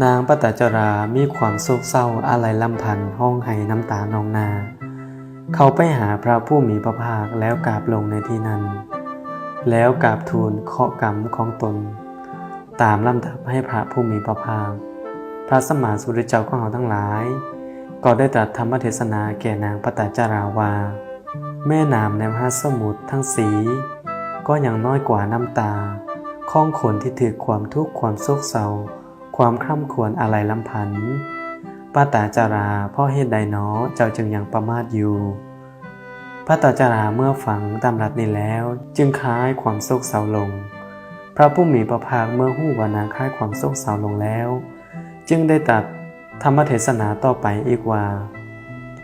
นางปตจรามีความโศกเศร้าอาลัยลำพันธ์ห้องไห้น้ำตานองนาเขาไปหาพระผู้มีพระภาคแล้วกราบลงในที่นั้นแล้วกราบทูลเคราะห์กรรมของตนตามลำดับให้พระผู้มีพระภาคพระสัมมาสัมพุทธเจ้าของเราทั้งหลายก็ได้ตรัสธรรมเทศนาแก่นางปตจราว่าแม่น้ำในมหาสมุทรทั้งสีก็ยังน้อยกว่าน้ำตาของคนที่ถือความทุกข์ความโศกเศร้าความคร่ำครวญอาลัยลำพันธ์ปตจราเพราะเหตุใดหนอเจ้าจึงยังประมาทอยู่ปตจราเมื่อฟังตำรัสนี้แล้วจึงคลายความโศกเศร้าลงพระผู้มีพระภาคเมื่อฮู้ว่านางคลายความโศกเศร้าลงแล้วจึงได้ตรัสธรรมเทศนาต่อไปอีกว่า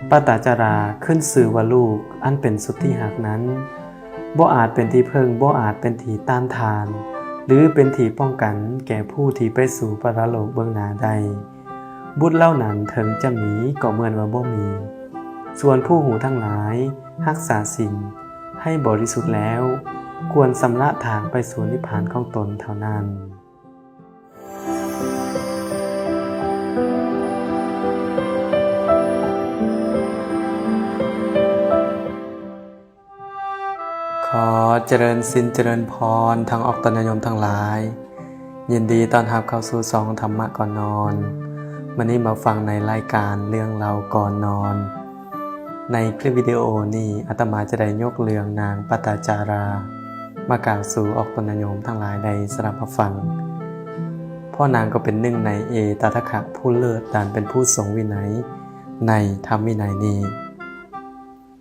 ปตจราขึ้นสื่อว่าลูกอันเป็นสุดที่หักนั้นบ่อาจเป็นที่เพิ่งบ่อาจเป็นที่ต้านทานหรือเป็นที่ป้องกันแก่ผู้ที่ไปสู่ปรโลกเบื้องหน้าใดบุญเล่านั้นถึงจะมีก็เหมือนว่าบ่มีส่วนผู้หูทั้งหลายรักษาศีลให้บริสุทธิ์แล้วควรสำระทางไปสู่นิพพานของตนเท่านั้นขอเจริญศีลเจริญพรทางออกตนโยมทั้งหลายยินดีต้อนรับเข้าสู่ซองธรรมะก่อนนอนวันนี้มาฟังในรายการเรื่องเราก่อนนอนในคลิปวิดีโอนี้อาตมาจะได้ยกเรื่องนางปตจารามากล่าวสู่ออกตนโยมทั้งหลายได้สดับรับฟังเพราะนางก็เป็นหนึ่งในตถคะผู้เลิศดานเป็นผู้ทรงวินัยในธรรมวินัยนี้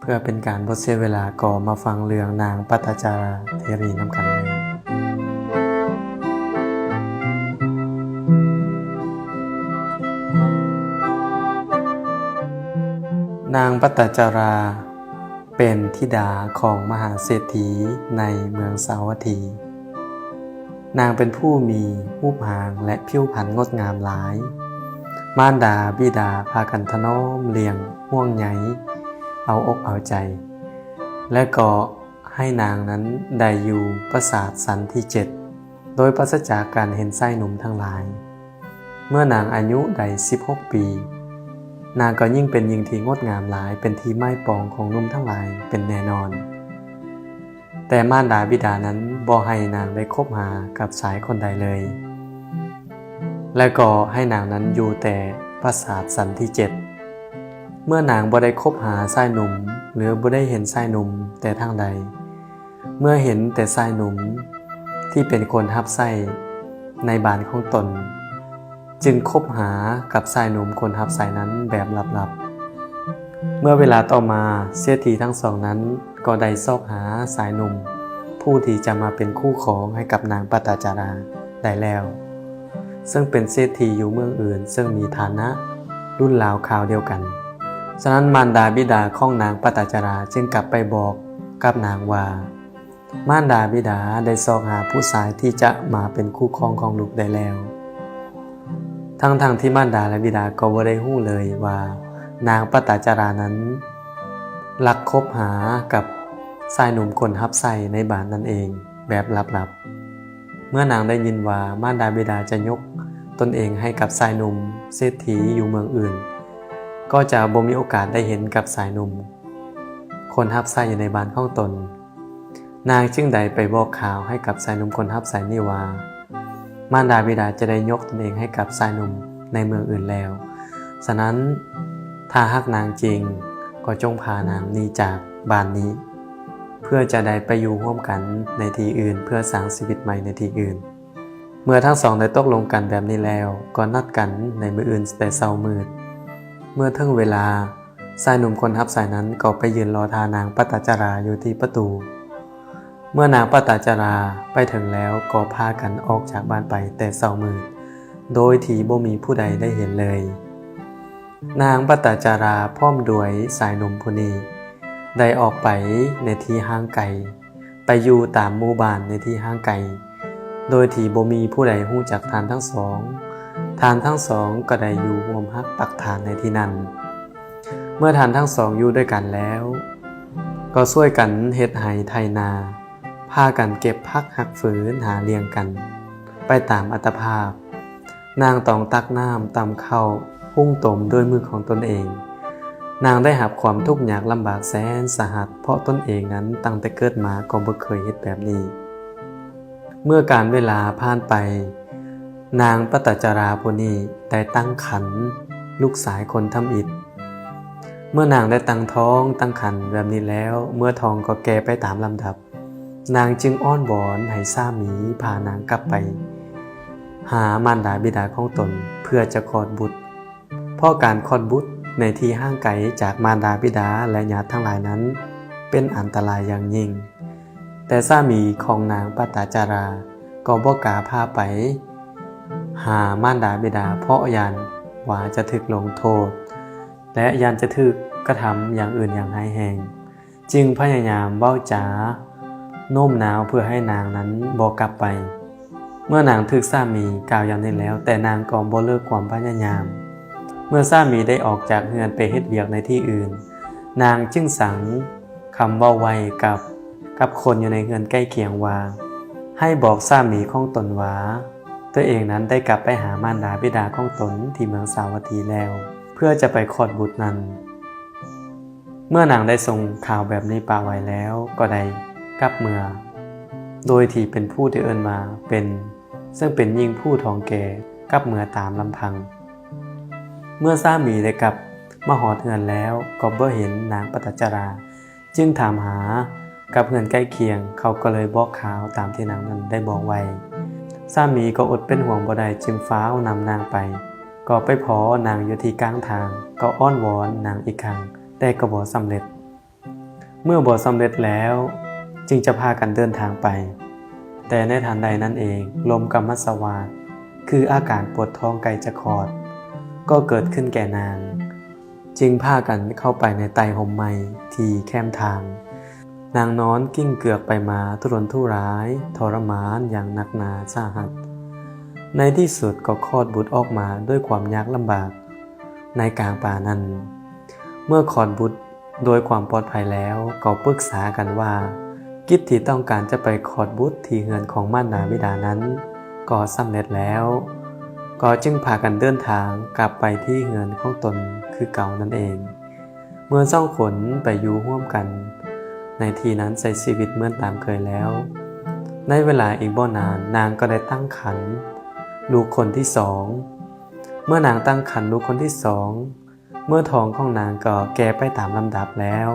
เพื่อเป็นการบ่เสียเวลาก็มาฟังเรื่องนางปตจาราเทรีนำกันเลยนางปตจาราเป็นธิดาของมหาเศรษฐีในเมืองสาวัตถีนางเป็นผู้มีรูปร่างและผิวพรรณงดงามหลายมารดาบิดาพากันถนอมเลี้ยงห่วงใยเอาอกเอาใจและก็ให้นางนั้นได้อยู่ปราสาทสันที่7โดยปราศจากการเห็นไส้หนุ่มทั้งหลายเมื่อนางอายุได้16 ปีนางก็ยิ่งเป็นหญิงที่งดงามหลายเป็นที่ไม้ปองของหนุ่มทั้งหลายเป็นแน่นอนแต่มารดาบิดานั้นบ่ให้นางได้คบหากับสายคนใดเลยและก็ให้นางนั้นอยู่แต่ปราสาทสันที่7เมื่อนางบ่ได้คบหาชายหนุ่มหรือบ่ได้เห็นชายหนุ่มแต่ทางใดเมื่อเห็นแต่ชายหนุ่มที่เป็นคนรับใช้ในบ้านของตนจึงคบหากับชายหนุ่มคนรับใช้นั้นแบบลับๆเมื่อเวลาต่อมาเศรษฐีทั้งสองนั้นก็ได้ซอกหาชายหนุ่มผู้ที่จะมาเป็นคู่ครองให้กับนางปตจาราได้แล้วซึ่งเป็นเศรษฐีอยู่เมืองอื่นซึ่งมีฐานะรุ่นราวคราวเดียวกันฉะนั้นมารดาบิดาของนางปตจาราจึงกลับไปบอกกับนางว่ามารดาบิดาได้ซอกหาผู้ชายที่จะมาเป็นคู่ครองของลูกได้แล้วทั้งที่มารดาและบิดาก็บ่ได้ฮู้เลยว่านางปตจารานั้นลักคบหากับชายหนุ่มคนรับใช้ในบ้านนั่นเองแบบลับๆเมื่อนางได้ยินว่ามารดาบิดาจะยกตนเองให้กับชายหนุ่มเศรษฐีอยู่เมืองอื่นก็จะบ่มีโอกาสได้เห็นกับชายหนุ่มคนรับใช้อยู่ในบ้านของตนนางจึงได้ไปบอกข่าวให้กับชายหนุ่มคนรับใช้นี่ว่ามารดาบิดาจะได้ยกตนเองให้กับชายหนุ่มในเมืองอื่นแล้วฉะนั้นถ้าฮักนางจริงก็จงพานางหนีจากบ้านนี้เพื่อจะได้ไปอยู่ร่วมกันในที่อื่นเพื่อสร้างชีวิตใหม่ในที่อื่นเมื่อทั้งสองได้ตกลงกันแบบนี้แล้วก็นัดกันในมื้ออื่นแต่เช้ามืดเมื่อถึงเวลาชายหนุ่มคนรับใช้นั้นก็ไปยืนรอทานางปตจาราอยู่ที่ประตูเมื่อนางปตจาราไปถึงแล้วก็พากันออกจากบ้านไปแต่เช้ามืดโดยที่บ่มีผู้ใดได้เห็นเลยนางปตจาราพร้อมด้วยชายหนุ่มผู้นี้ได้ออกไปในที่ห่างไกลไปอยู่ตามหมู่บ้านในที่ห่างไกลโดยที่บ่มีผู้ใดฮู้จักทานทั้งสองทานทั้งสองก็ได้อยู่ร่วมฮักปักฐานในที่นั้นเมื่อทานทั้งสองอยู่ด้วยกันแล้วก็ช่วยกันเฮ็ดไร่ไถนาพากันเก็บผักหักฝืนหาเลี้ยงกันไปตามอัตภาพ นางต้องตักน้ำตำข้าวหุงต้มด้วยมือของตนเองนางได้รับความทุกข์ยากลำบากแสนสาหัสเพราะตนเองนั้นตั้งแต่เกิดมาก็บ่เคยเฮ็ดแบบนี้เมื่อการเวลาผ่านไปนางปตจราผู้นี้ได้ตั้งครรภ์ลูกสายคนทำอิฐเมื่อนางได้ตั้งท้องตั้งครรภ์แบบนี้แล้วเมื่อท้องก็แก่ไปตามลำดับนางจึงอ้อนวอนให้สามีพานางกลับไปหามารดาบิดาของตนเพื่อจะคลอดบุตรเพราะการคลอดบุตรในที่ห่างไกลจากมารดาบิดาและญาติทั้งหลายนั้นเป็นอันตรายอย่างยิ่งแต่สามีของนางปตจาราก็บ่กล้าพาไปหามารดาบิดาเพราะยานว่าจะถูกลงโทษและยานจะถูกกระทำอย่างอื่นอย่างร้ายแรงจึงพยายามเว้าจาโน้มน้าวเพื่อให้นางนั้นบ่กลับไปเมื่อนางถูกสามีกล่าวอย่างนี้แล้วแต่นางก็บ่เลิกความพยายามเมื่อสามีได้ออกจากเรือนไปเฮ็ดเวียกในที่อื่นนางจึงสั่งคำเว้าไว้กับคนอยู่ในเรือนใกล้เคียงว่าให้บอกสามีของตนว่าตัวเองนั้นได้กลับไปหามารดาบิดาของตนที่เมืองสาวัตถีแล้วเพื่อจะไปคลอดบุตรนั้นเมื่อนางได้ส่งข่าวแบบนี้ป่าไว้แล้วก็ได้กลับเมืองโดยที่เป็นผู้ที่เอิ้นมาเป็นซึ่งเป็นหญิงผู้ท้องแก่กลับเมืองตามลำพังเมื่อสามีได้กลับมาหอดเรือนแล้วก็บ่เห็นนางปตจาราจึงถามหากับเรือนใกล้เคียงเขาก็เลยบอกข่าวตามที่นางนั้นได้บอกไว้สามีก็อดเป็นห่วงบ่ได้จึงฟ้าวนำนางไปก็ไปพอนางอยู่ที่กลางทางก็อ้อนวอนนางอีกครั้งแต่ก็บ่สำเร็จเมื่อบ่สำเร็จแล้วจึงจะพากันเดินทางไปแต่ในทันใดนั้นเองลมกัมมัสวาทคืออาการปวดท้องไกลจะคลอดก็เกิดขึ้นแก่นางจึงพากันเข้าไปในไตห่มไม้ที่แคมทางนางนอนกิ้งเกือกไปมาทุรนทุรายทรมานอย่างหนักหนาสาหัสในที่สุดก็คลอดบุตรออกมาด้วยความยากลำบากในกลางป่านั้นเมื่อคลอดบุตรโดยความปลอดภัยแล้วก็ปรึกษากันว่ากิจที่ต้องการจะไปคลอดบุตรที่เรือนของมารดาบิดานั้นก็สำเร็จแล้วก็จึงพากันเดินทางกลับไปที่เรือนของตนคือเก่านั่นเองเมื่อสองคนไปอยู่ร่วมกันในที่นั้นใช้ชีวิตเหมือนตามเคยแล้วในเวลาอีกบ่นานนางก็ได้ตั้งครรภ์ลูกคนที่สองเมื่อนางตั้งครรภ์ลูกคนที่สองเมื่อท้องของนางก็แก่ไปตามลำดับแล้ว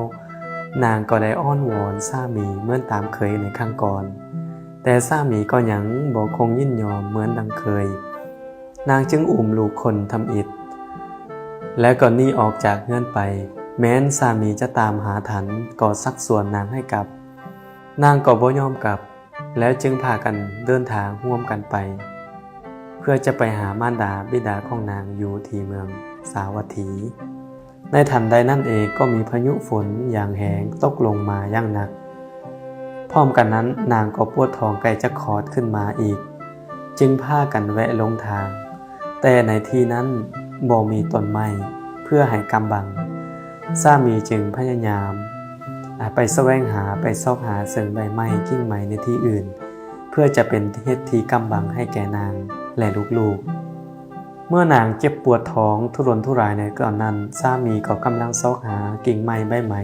นางก็ได้อ้อนวอนสามีเหมือนตามเคยในครั้งก่อนแต่สามีก็ยังบ่คงยินยอมเหมือนดังเคยนางจึงอุ้มลูกคนทำอิฐและก็หนีออกจากเรือนไปแม้นสามีจะตามหาทันก็ซักส่วนนางให้กลับนางก็บ่ยอมกลับแล้วจึงพากันเดินทางร่วมกันไปเพื่อจะไปหามารดาบิดาของนางอยู่ที่เมืองสาวัตถีในทันใดนั่นเองก็มีพายุฝนอย่างแรงตกลงมาอย่างหนักพร้อมกันนั้นนางก็ปวดท้องใกล้จะคลอดขึ้นมาอีกจึงพากันแวะลงทางแต่ในที่นั้นบ่มีต้นไม้เพื่อให้กำบังสามีจึงพยายามไปแสวงหาไปซอกหาซึ่งใบไม้กิ่งไม้ในที่อื่นเพื่อจะเป็นเฮ็ดที่กำบังให้แก่นางและลูกๆเมื่อนางเจ็บปวดท้องทุรนทุรายในก่อนนั้นสามีก็กำลังซอกหากิ่งไม้ใบไม้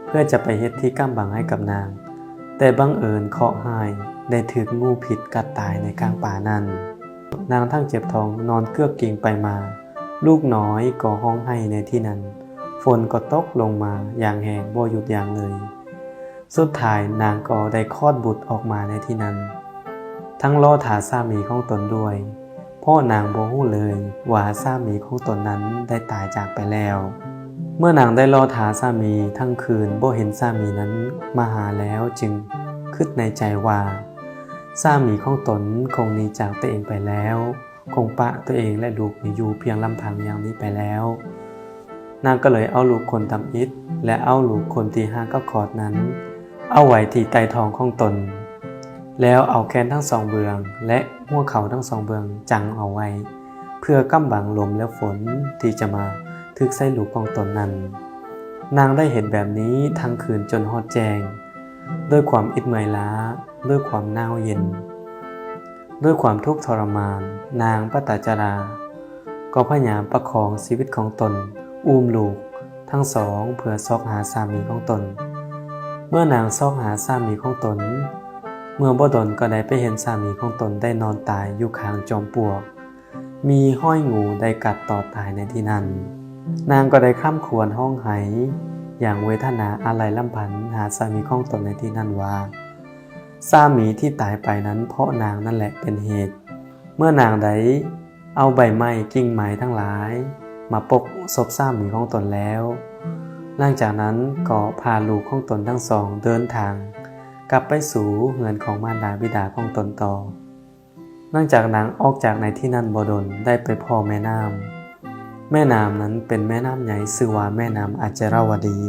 เพื่อจะไปเฮ็ดที่กำบังให้กับนางแต่บังเอิญเคราะห์ร้ายได้ถูกงูพิษกัดตายในกลางป่านั้นนางทั้งเจ็บท้องนอนเกือกกิ่งไปมาลูกน้อยก็ร้องไห้ในที่นั้นฝนก็ตกลงมาอย่างแรงบ่หยุดยั้งเลยสุดท้ายนางก็ได้คลอดบุตรออกมาในที่นั้นทั้งรอถาสามีของตนด้วยเพราะนางบ่ฮู้เลยว่าสามีของตนนั้นได้ตายจากไปแล้วเมื่อนางได้รอถาสามีทั้งคืนบ่เห็นสามีนั้นมาหาแล้วจึงคิดในใจว่าสามีของตนคงหนีจากตัวเองไปแล้วคงปะตัวเองและลูกอยู่เพียงลำพังอย่างนี้ไปแล้วนางก็เลยเอาลูกคนทำอิฐและเอาลูกคนที่5ก็คลอดนั้นเอาไว้ที่ใต้ท้องของตนแล้วเอาแขนทั้งสองเบื้องและหัวเข่าทั้งสองเบื้องจังเอาไว้เพื่อกำบังลมและฝนที่จะมาทึกใส่ลูกของตนนั้นนางได้เห็นแบบนี้ทั้งคืนจนฮอดแจ้งด้วยความอิดเมื่อยล้าด้วยความหนาวเย็น ด้วยความทุกข์ทรมานนางปตจาราก็พยายามประคองชีวิตของตนอุ้มลูกทั้งสองเพื่อซอกหาสามีของตนเมื่อนางซอกหาสามีของตนเมื่อบ่ดลก็ได้ไปเห็นสามีของตนได้นอนตายอยู่ข้างจอมปลวกมีห้อยงูได้กัดต่อตายในที่นั้นนางก็ได้ข้ามขวนห้องไห้อย่างเวทนาอะไรลำพันหาสามีของตนในที่นั้นว่าสามีที่ตายไปนั้นเพราะนางนั่นแหละเป็นเหตุเมื่อนางได้เอาใบไม้กิ่งไม้ทั้งหลายมาปกศพสามีของตนแล้วหลังจากนั้นก็พาลูกของตนทั้งสองเดินทางกลับไปสู่เรือนของมารดาบิดาของตนต่อหลังจากนางออกจากในที่นั้นบ่ดลได้ไปพ่อแม่น้ำนั้นเป็นแม่น้ำใหญ่ชื่อว่าแม่น้ำอัจจารวดี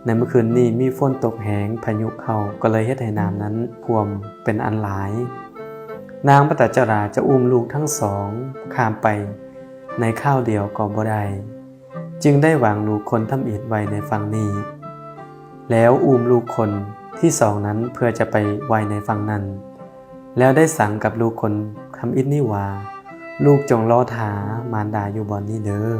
ในเมื่อคืนนี้มีฝนตกแห้งพายุเข้าก็เลยเฮ็ดให้น้ำนั้นท่วมเป็นอันหลายนางปตจาราจะอุ้มลูกทั้งสองข้ามไปในข้าวเดียวก็บ่ได้จึงได้วางลูกคนทำอิฐไว้ในฝั่งนี้แล้วอุ้มลูกคนที่สองนั้นเพื่อจะไปไว้ในฝั่งนั้นแล้วได้สั่งกับลูกคนทำอิฐนี้ว่าลูกจงรอถามารดาอยู่บ่อนนี้เด้อ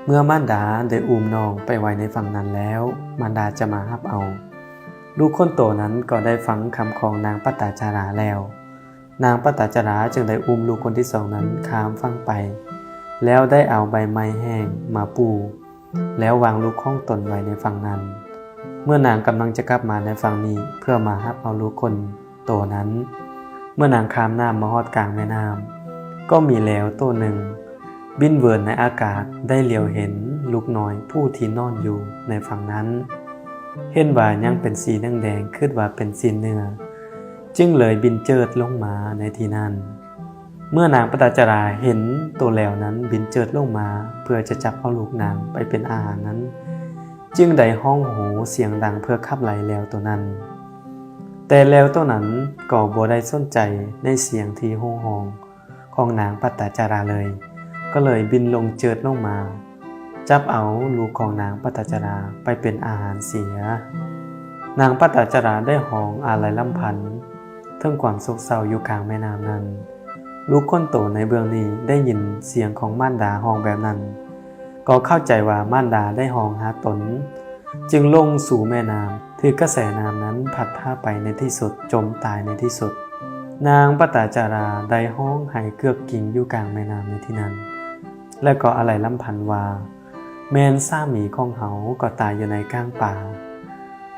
เมื่อมารดาได้อุ้มน้องไปไว้ในฝั่งนั้นแล้วมารดาจะมารับเอาลูกคนโตนั้นก็ได้ฟังคำของนางปตจาราแล้วนางปตจาราจึงได้อุ้มลูกคนที่สองนั้นข้ามฝั่งไปแล้วได้เอาใบไม้แห้งมาปูแล้ววางลูกของตนไว้ในฝั่งนั้นเมื่อนางกำลังจะกลับมาในฝั่งนี้เพื่อมารับเอาลูกคนโตนั้นเมื่อนางข้ามน้ำมาฮอดกลางแม่น้ำก็มีแล้วตัวหนึ่งบินเวินในอากาศได้เหลียวเห็นลูกน้อยผู้ที่นอนอยู่ในฝั่งนั้นเห็นว่ายังเป็นสีแดงๆคิดว่าเป็นสีเนื้อจึงเลยบินเจิดลงมาในที่นั้นเมื่อนางปตจาราเห็นตัวแลวนั้นบินเจิดลงมาเพื่อจะจับเอาลูกนางไปเป็นอาหารนั้นจึงได้ห้องโหเสียงดังเพื่อขับไล่แลวตัวนั้นแต่แลวตัวนั้นก็บ่ได้สนใจในเสียงที่โห่ร้องของนางปตจาราเลยก็เลยบินลงเจิดลงมาจับเอาลูกของนางปตจาราไปเป็นอาหารเสียนางปตจาราได้ห้องอาลัยลำพันธ์ถึงความโศกเศร้าอยู่กลางแม่น้ำนั้นลูกคนโตในเบื้องนี้ได้ยินเสียงของมารดาห้องแบบนั้นก็เข้าใจว่ามารดาได้ห้องหาตนจึงลงสู่แม่น้ำถือกระแสน้ำนั้นพัดพาไปในที่สุดจมตายในที่สุดนางปตจาราได้ห้องไห้เกือกกิ่งอยู่กลางแม่น้ำในที่นั้นและก็อาลัยลำพันธ์ว่าแม่นสามีของเฮาก็ตายอยู่ในกลางป่า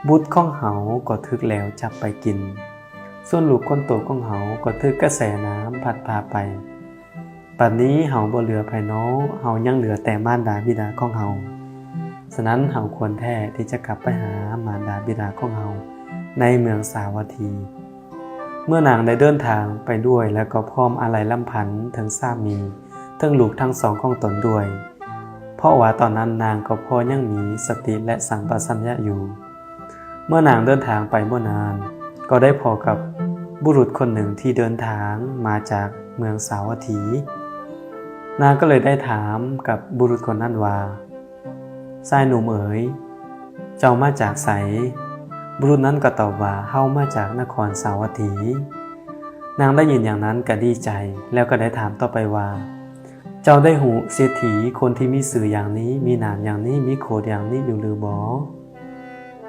บุตรของเฮาก็ถึกแล้วจับไปกินส่วนลูกคนโตของเฮาก็ถึกกระแสน้ำพัดพาไปปัจจุบันนี้เฮาบ่เหลือภายนอกเฮายังเหลือแต่มารดาบิดาของเฮาฉะนั้นเฮาควรแท้ที่จะกลับไปหามารดาบิดาของเฮาในเมืองสาวัตถีเมื่อนางได้เดินทางไปด้วยแล้วก็พร้อมอาลัยลำพันธ์ถึงสามีถึงลูกทั้งสองของตนด้วยเพราะว่าตอนนั้นนางก็พอยังมีสติและสัมปชัญญะอยู่เมื่อนางเดินทางไปบ่นานก็ได้พบกับบุรุษคนหนึ่งที่เดินทางมาจากเมืองสาวัตถีนางก็เลยได้ถามกับบุรุษคนนั้นว่าชายหนุ่มเอ๋ยเจ้ามาจากไสบุรุษนั้นก็ตอบว่าเฮามาจากนครสาวัตถีนางได้ยินอย่างนั้นก็ดีใจแล้วก็ได้ถามต่อไปว่าเจ้าได้หูเศรษฐีคนที่มีชื่ออย่างนี้มีนามอย่างนี้มีโคดอย่างนี้อยู่หรือบ่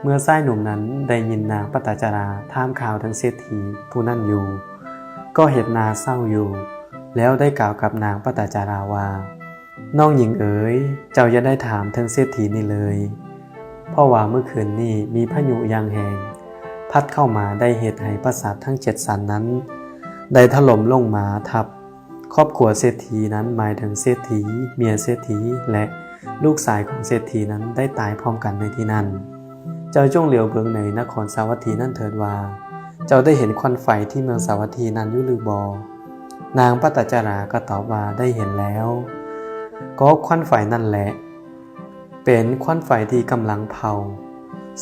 เมื่อชายหนุ่มนั้นได้ยินนางปตจาราถามข่าวถึงเศรษฐีผู้นั้นอยู่ก็เห็นหน้าเศร้าอยู่แล้วได้กล่าวกับนางปตจาราว่าน้องหญิงเอ๋ยเจ้าอย่าได้ถามถึงเศรษฐีนี่เลยเพราะว่าเมื่อคืนนี้มีพายุอย่างแรงพัดเข้ามาได้เหตุให้ปราสาททั้ง7สันนั้นได้ถล่มลงมาทับครอบครัวเศรษฐีนั้นหมายถึงเศรษฐีเมียเศรษฐีและลูกชายของเศรษฐีนั้นได้ตายพร้อมกันในที่นั้นเจ้าจงเหลียวเบิ่งในนครสาวัตถีนั้นเถิดว่าเจ้าได้เห็นควันไฟที่เมืองสาวัตถีนั้นอยู่หรือบ่นางปตจาราก็ตอบว่าได้เห็นแล้วก็ควันไฟนั่นแหละเป็นควันไฟที่กำลังเผา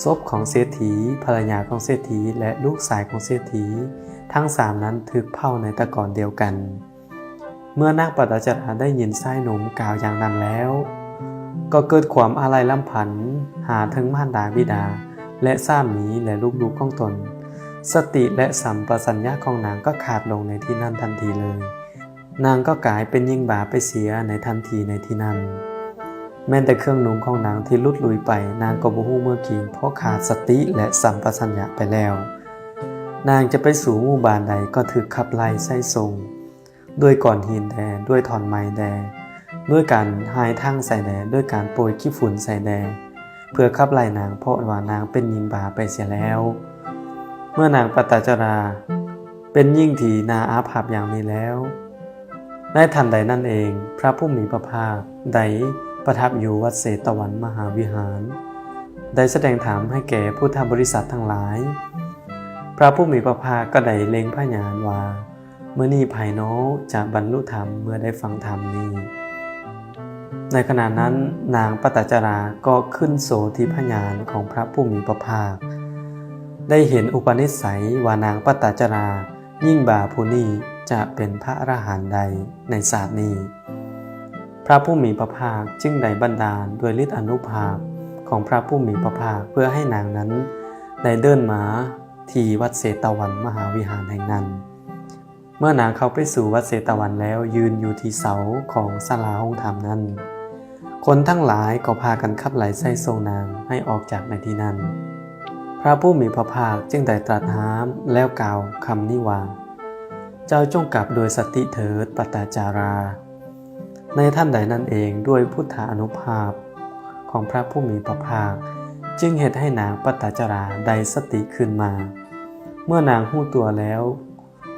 ศพของเศรษฐีภรรยาของเศรษฐีและลูกชายของเศรษฐีทั้ง3นั้นถูกเผาในตะกอนเดียวกันเมื่อนางปตจาราได้ยินชายหนุ่มกล่าวอย่างนั้นแล้วก็เกิดความอาลัยลำพันธ์หาถึงมารดาบิดาและสามีและลูกๆของตน สติและสัมปชัญญะของนางก็ขาดลงในที่นั้นทันทีเลย นางก็กลายเป็นยิ่งบาปไปเสียในทันทีในที่นั้นแม้แต่เครื่องนุ่งของนางที่ลุดลุยไปนางก็บ่ฮู้เมื่อกี้เพราะขาดสติและสัมปชัญญะไปแล้วนางจะไปสู่หมู่บ้านใดก็ถูกขับไล่ไส้ทรงด้วยก้อนหินแดด้วยท่อนไม้แดด้วยการหายทั้งใส่แดด้วยการโปรยขี้ฝุ่นใส่แดเพื่อขับไล่นางเพราะว่านางเป็นหญิงบาปไปเสียแล้วเมื่อนางปตจราเป็นยิ่งที่นาอาภัพอย่างนี้แล้วในทันใดนั่นเองพระผู้มีพระภาคได้ประทับอยู่วัดเศตวันมหาวิหารได้แสดงธรรมให้แก่พุทธบริษัททั้งหลายพระผู้มีพระภาคก็ได้เล็งพยานว่าเมื่อนี้ไผโน้จะบรรลุธรรมเมื่อได้ฟังธรรมนี้ในขณะนั้นนางปตจราก็ขึ้นโสธิพยานของพระผู้มีพระภาคได้เห็นอุปนิสัยว่านางปตจรายิ่งบ่าผู้นี้จะเป็นพระอรหันต์ใดในศาสตร์นี้พระผู้มีพระภาคจึงได้บันดาลด้วยฤทธิอนุภาพของพระผู้มีพระภาคเพื่อให้นางนั้นได้เดินมาที่วัดเศตวันมหาวิหารแห่งนั้นเมื่อนางเข้าไปสู่วัดเศตวันแล้วยืนอยู่ที่เสาของศาลาห้องธรรมนั้นคนทั้งหลายก็พากันขับไล่ไส้ทรงนางให้ออกจากในที่นั้นพระผู้มีพระภาคจึงได้ตรัสห้ามแล้วกล่าวคำนี้ว่าเจ้าจงกลับโดยสติเถิดปตจาราในท่านใดนั่นเองด้วยพุทธานุภาพของพระผู้มีพระภาคจึงเหตุให้นางปตจาราได้สติขึ้นมาเมื่อนางรู้ตัวแล้ว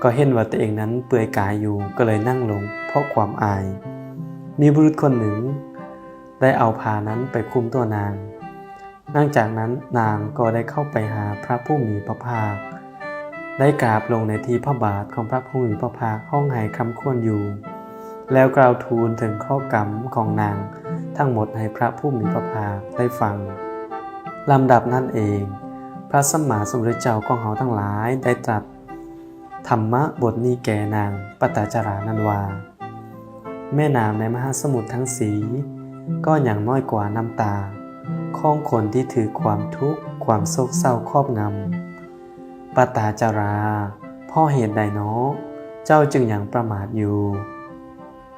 ก็เห็นว่าตัวเองนั้นเปลือยกายอยู่ก็เลยนั่งลงเพราะความอายมีบุรุษคนหนึ่งได้เอาผ้านั้นไปคลุมตัวนางหลังจากนั้นนางก็ได้เข้าไปหาพระผู้มีพระภาคได้กราบลงในที่พระบาทของพระผู้มีพระภาคห้องไห้คำควรอยู่แล้วกล่าวทูลถึงข้อกรรมของนางทั้งหมดให้พระผู้มีพระภาคได้ฟังลำดับนั่นเองพระสัมมาสัมพุทธเจ้าของเขาทั้งหลายได้ตรัสธรรมะบทนี้แก่นางปตจารานั้นว่าแม่น้ำในมหาสมุทรทั้งสีก็อย่างน้อยกว่าน้ำตาของคนที่ถือความทุกข์ความโศกเศร้าครอบงำปตจาราพ่อเหตุใดเนาะเจ้าจึงยังประมาทอยู่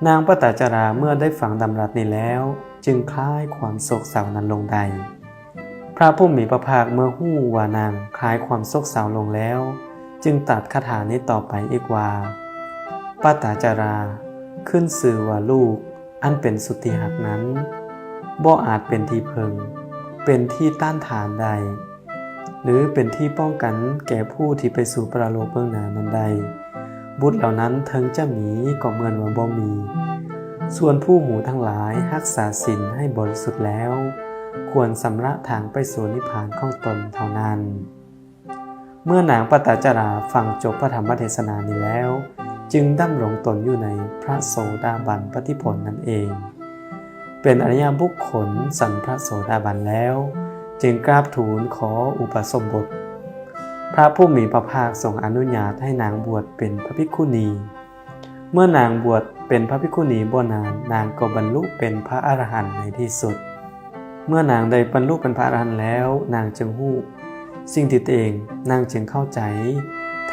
นางปตจาราเมื่อได้ฟังดำรัสนี้แล้วจึงคลายความโศกเศร้านั้นลงได้พระผู้มีพระภาคเมื่อฮู้ว่านางคลายความโศกเศร้าลงแล้วจึงตรัสคาถานี้ต่อไปอีกว่าปตจาราขึ้นชื่อว่าลูกอันเป็นสุทธิหักนั้นบ่อาจเป็นที่พึงเป็นที่ต้านทานใดหรือเป็นที่ป้องกันแก่ผู้ที่ไปสู่ปรโลกเบื้องหน้านั้นใดบุตรเหล่านั้นถึงจะมีก็เหมือนว่าบ่มีส่วนผู้หูทั้งหลายรักษาศีลให้บริสุทธิ์แล้วควรสำระทางไปสู่นิพพานของตนเท่านั้นเมื่อนางปตจาราฟังจบพระธรรมเทศนานี้แล้วจึงดำรงตนอยู่ในพระโสดาบันปฏิผลนั่นเองเป็นอริยบุคคลสันพระโสดาบันแล้วจึงกราบทูลขออุปสมบทพระผู้มีพระภาคทรงอนุญาตให้นางบวชเป็นพระภิกขุณีเมื่อนางบวชเป็นพระภิกขุณีบ่นานนางก็บรรลุเป็นพระอรหันต์ในที่สุดเมื่อนางได้บรรลุเป็นพระอรหันต์แล้วนางจึงฮู้สิ่งที่ตัวเองนางจึงเข้าใจ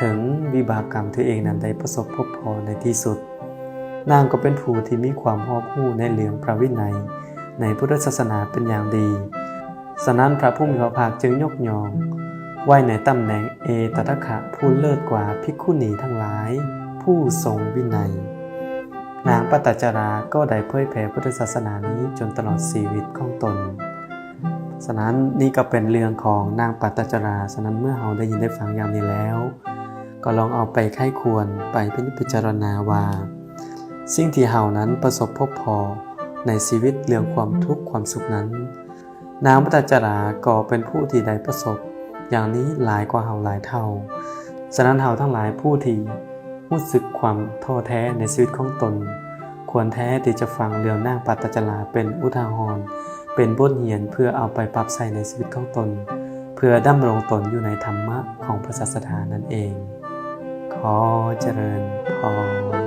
ถึงวิบากกรรมตัวเองนั้นได้ประสบพบพอในที่สุดนางก็เป็นผู้ที่มีความรอบรู้ในเรื่องพระวินัยในพุทธศาสนาเป็นอย่างดีฉะนั้นพระผู้มีพระภาคจึงยกย่องไว้ในตำแหน่งเอตทัคคะผู้เลิศกว่าภิกขุณีทั้งหลายผู้ทรงวินัยนางปตจาราก็ได้เผยแผ่พุทธศาสนานี้จนตลอดชีวิตของตนฉะนั้นนี่ก็เป็นเรื่องของนางปตจาราฉะนั้นเมื่อเราได้ยินได้ฟังอย่างนี้แล้วก็ลองเอาไปไข้ควรไปพิจารณาว่าสิ่งที่เรานั้นประสบพบพอในชีวิตเรื่องความทุกข์ความสุขนั้นนางปตจาราก็เป็นผู้ที่ได้ประสบอย่างนี้หลายกว่าเราหลายเท่าฉะนั้นเราทั้งหลายผู้ที่รู้สึกความท้อแท้ในชีวิตของตนควรแท้ที่จะฟังเรื่องนางปตจาราเป็นอุทาหรณ์เป็นบทเรียนเพื่อเอาไปปรับใช้ในชีวิตของตนเพื่อดำรงตนอยู่ในธรรมะของพระศาสดานั่นเองขอเจริญพร